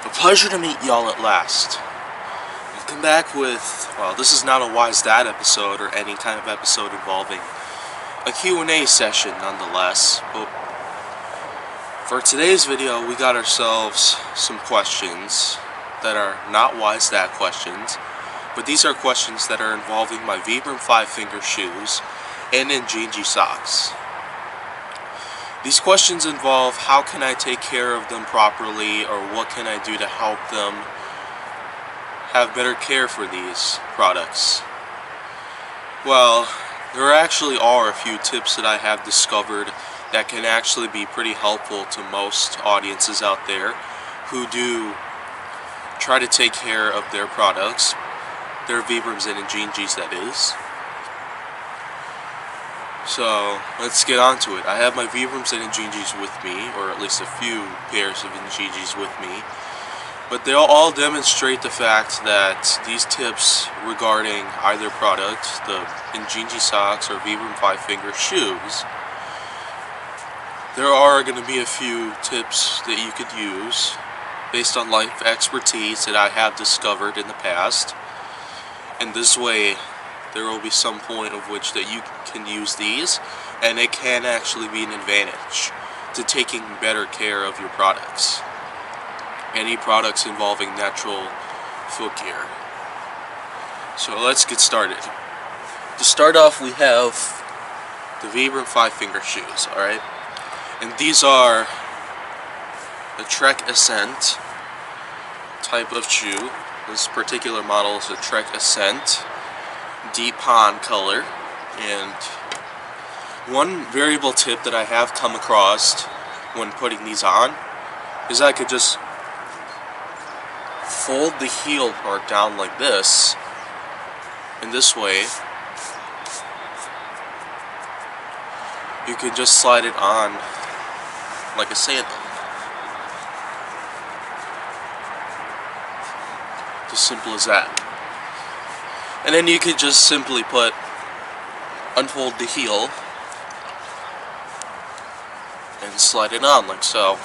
A pleasure to meet y'all at last. I'll come back with, well, this is not a Wise Dad episode or any kind of episode involving a Q&A session nonetheless, but for today's video we got ourselves some questions that are not Wise Dad questions, but these are questions that are involving my Vibram 5-finger shoes and Injinjis socks. These questions involve how can I take care of them properly, or what can I do to help them have better care for these products. Well, there actually are a few tips that I have discovered that can actually be pretty helpful to most audiences out there who do try to take care of their products, their Vibrams and Injinjis, that is. So, let's get on to it. I have my Vibrams and Injinjis with me, or at least a few pairs of Injinjis with me, but they'll all demonstrate the fact that these tips regarding either product, the Injinjis socks or Vibram 5-finger shoes, there are going to be a few tips that you could use based on life expertise that I have discovered in the past, and this way there will be some point of which that you can use these, and it can actually be an advantage to taking better care of your products. Any products involving natural footgear. So let's get started. To start off, we have the Vibram 5-finger shoes, alright? And these are the Trek Ascent type of shoe. This particular model is a Trek Ascent deep pond color, and one variable tip that I have come across when putting these on is I could just fold the heel part down like this, and this way you could just slide it on like a sandal. Just simple as that. And then you could just simply unfold the heel and slide it on like so.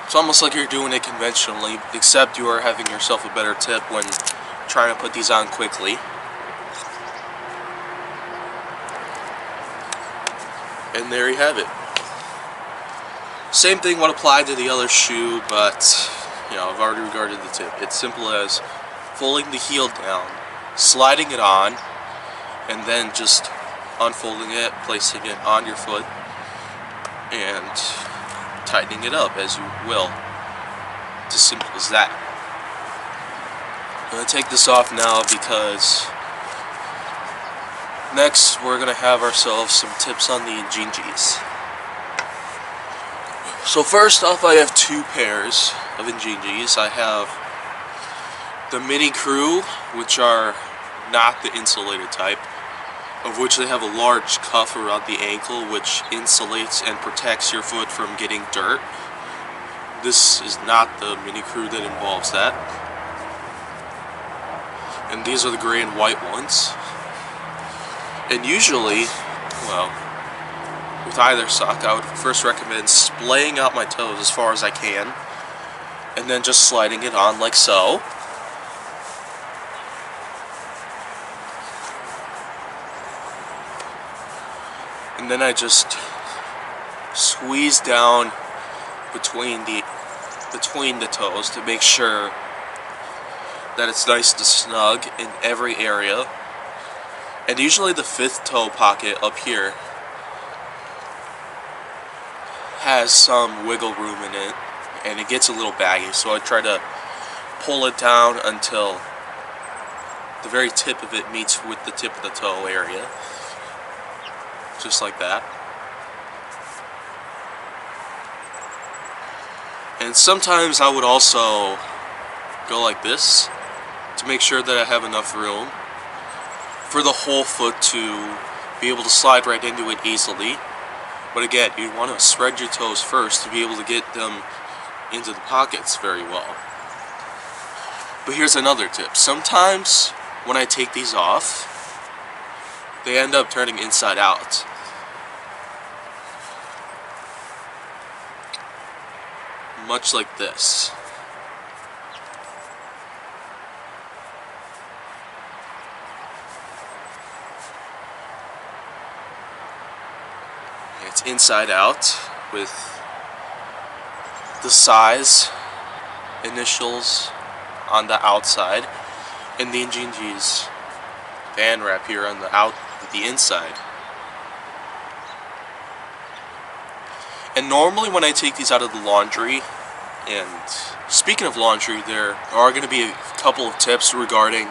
It's almost like you're doing it conventionally, except you are having yourself a better tip when trying to put these on quickly. And there you have it. Same thing would apply to the other shoe, but you know, I've already regarded the tip. It's simple as folding the heel down, sliding it on, and then just unfolding it, placing it on your foot, and tightening it up as you will. It's as simple as that. I'm going to take this off now because next we're going to have ourselves some tips on the Injinjis. So first off, I have two pairs of Injinjis. I have the Mini Crew, which are not the insulated type, of which they have a large cuff around the ankle which insulates and protects your foot from getting dirt. This is not the Mini Crew that involves that. And these are the gray and white ones. And usually, well, with either sock, I would first recommend splaying out my toes as far as I can, and then just sliding it on like so. And then I just squeeze down between the toes to make sure that it's nice and snug in every area. And usually the fifth toe pocket up here has some wiggle room in it, and it gets a little baggy, so I try to pull it down until the very tip of it meets with the tip of the toe area. Just like that. And sometimes I would also go like this to make sure that I have enough room for the whole foot to be able to slide right into it easily. But again, you want to spread your toes first to be able to get them into the pockets very well. But here's another tip. Sometimes when I take these off, they end up turning inside out. much like this. It's inside out with the size initials on the outside and the Injinjis band wrap here on the inside. And normally when I take these out of the laundry, and speaking of laundry, there are going to be a couple of tips regarding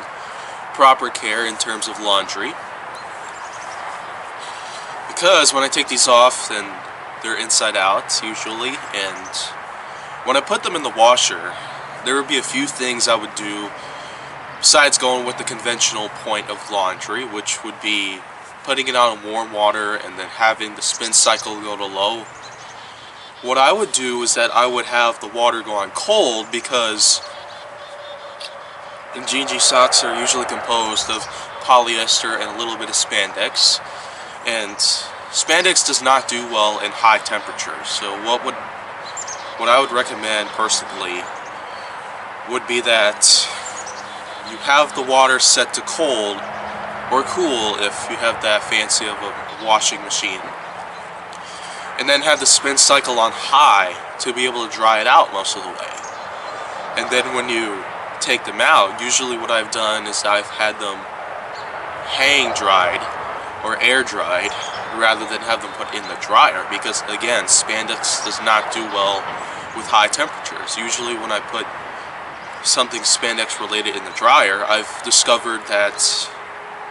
proper care in terms of laundry. Because when I take these off, then they're inside out usually, and when I put them in the washer, there would be a few things I would do besides going with the conventional point of laundry, which would be putting it out in warm water and then having the spin cycle go to low. What I would do is that I would have the water go on cold, because Injinji socks are usually composed of polyester and a little bit of spandex, and spandex does not do well in high temperatures. So what I would recommend personally would be that you have the water set to cold or cool if you have that fancy of a washing machine, and then have the spin cycle on high to be able to dry it out most of the way. And then when you take them out, usually what I've done is I've had them hang dried or air dried rather than have them put in the dryer, because again, spandex does not do well with high temperatures. Usually when I put something spandex related in the dryer, I've discovered that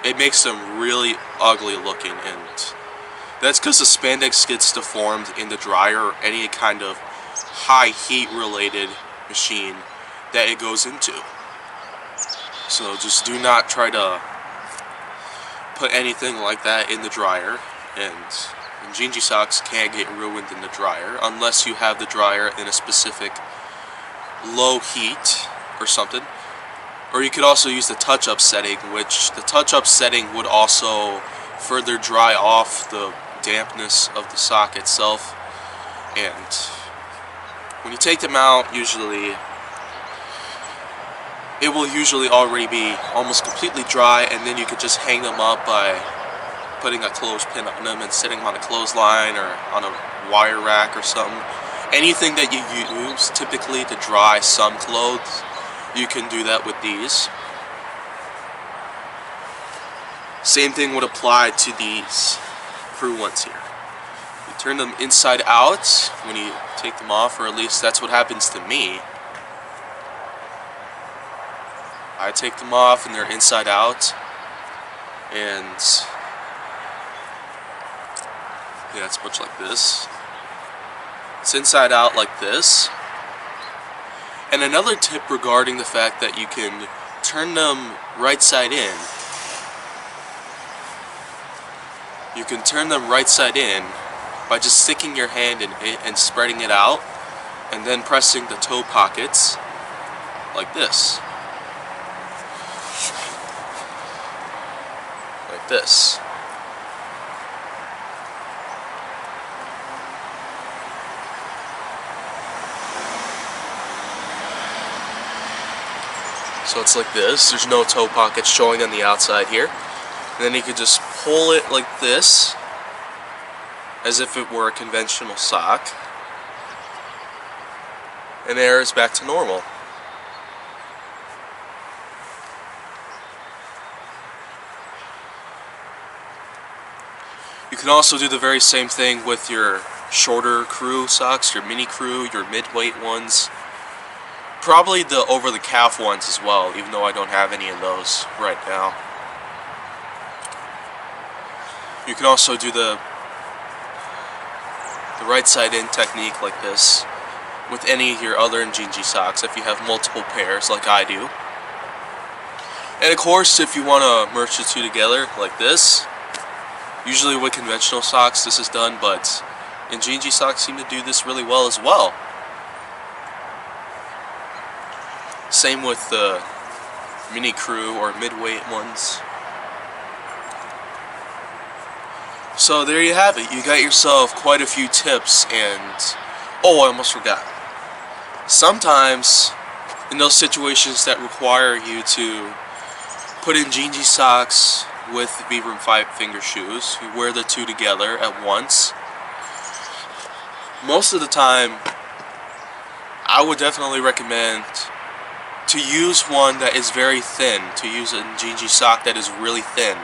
it makes them really ugly looking, and that's because the spandex gets deformed in the dryer or any kind of high heat related machine that it goes into. So just do not try to put anything like that in the dryer, and Injinji socks can't get ruined in the dryer unless you have the dryer in a specific low heat or something. Or you could also use the touch-up setting, which the touch-up setting would also further dry off the dampness of the sock itself. And when you take them out, usually it will usually already be almost completely dry, and then you could just hang them up by putting a clothespin on them and setting them on a clothesline or on a wire rack or something. Anything that you use typically to dry some clothes, you can do that with these. Same thing would apply to these crew ones here. You turn them inside out when you take them off, or at least that's what happens to me. I take them off and they're inside out, and yeah, it's much like this. It's inside out like this. And another tip regarding the fact that you can turn them right side in. You can turn them right side in by just sticking your hand in it and spreading it out, and then pressing the toe pockets like this. Like this. So it's like this. There's no toe pockets showing on the outside here. And then you can just pull it like this, as if it were a conventional sock. And there it's back to normal. You can also do the very same thing with your shorter crew socks, your mini crew, your mid-weight ones. Probably the over-the-calf ones as well, even though I don't have any of those right now. You can also do the right side in technique like this with any of your other Injinji socks if you have multiple pairs like I do. And of course, if you want to merge the two together like this, usually with conventional socks this is done, but Injinji socks seem to do this really well as well. Same with the mini crew or mid-weight ones. So there you have it. You got yourself quite a few tips, and oh, I almost forgot. Sometimes, in those situations that require you to put Injinjis socks with Vibram 5-finger shoes, you wear the two together at once. Most of the time, I would definitely recommend to use one that is very thin, to use an Injinjis sock that is really thin.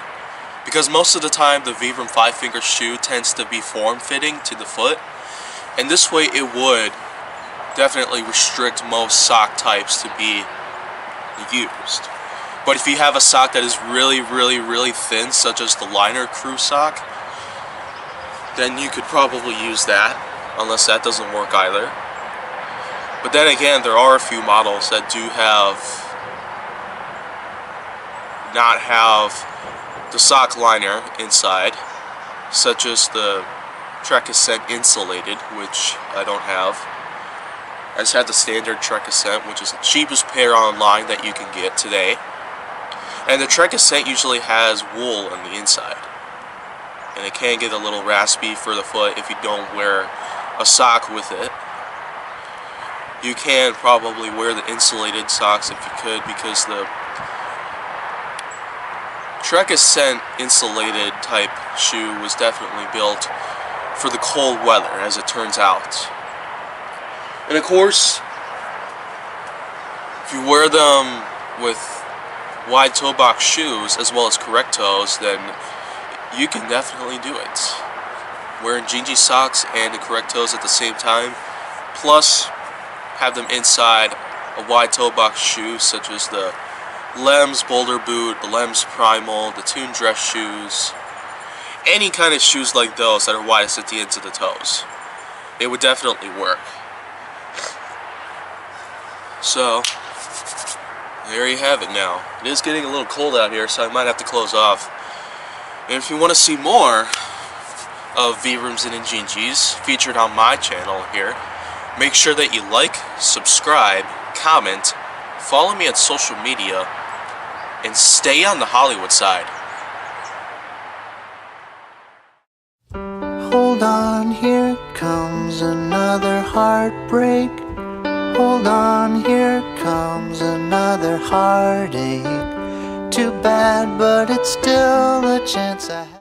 Because most of the time the Vibram 5-finger shoe tends to be form-fitting to the foot, and this way it would definitely restrict most sock types to be used. But if you have a sock that is really thin, such as the liner crew sock, then you could probably use that, unless that doesn't work either. But then again, there are a few models that do not have the sock liner inside, such as the Ascent insulated, which I don't have. I just have the standard Ascent, which is the cheapest pair online that you can get today. And the Ascent usually has wool on the inside, and it can get a little raspy for the foot if you don't wear a sock with it. You can probably wear the insulated socks if you could, because the Ascent insulated type shoe was definitely built for the cold weather, as it turns out. And of course, if you wear them with wide toe box shoes as well as correct toes, then you can definitely do it. Wearing Injinjis socks and the correct toes at the same time, plus have them inside a wide toe box shoe such as the Lems Boulder Boot, the Lems Primal, the Tune Dress shoes, any kind of shoes like those that are widest at the ends of the toes. It would definitely work. So, there you have it now. It is getting a little cold out here, so I might have to close off. And if you want to see more of Vibrams and Injinjis featured on my channel here, make sure that you like, subscribe, comment, follow me on social media, and stay on the Hollywood side. Hold on, here comes another heartbreak. Hold on, here comes another heartache. Too bad, but it's still a chance I have.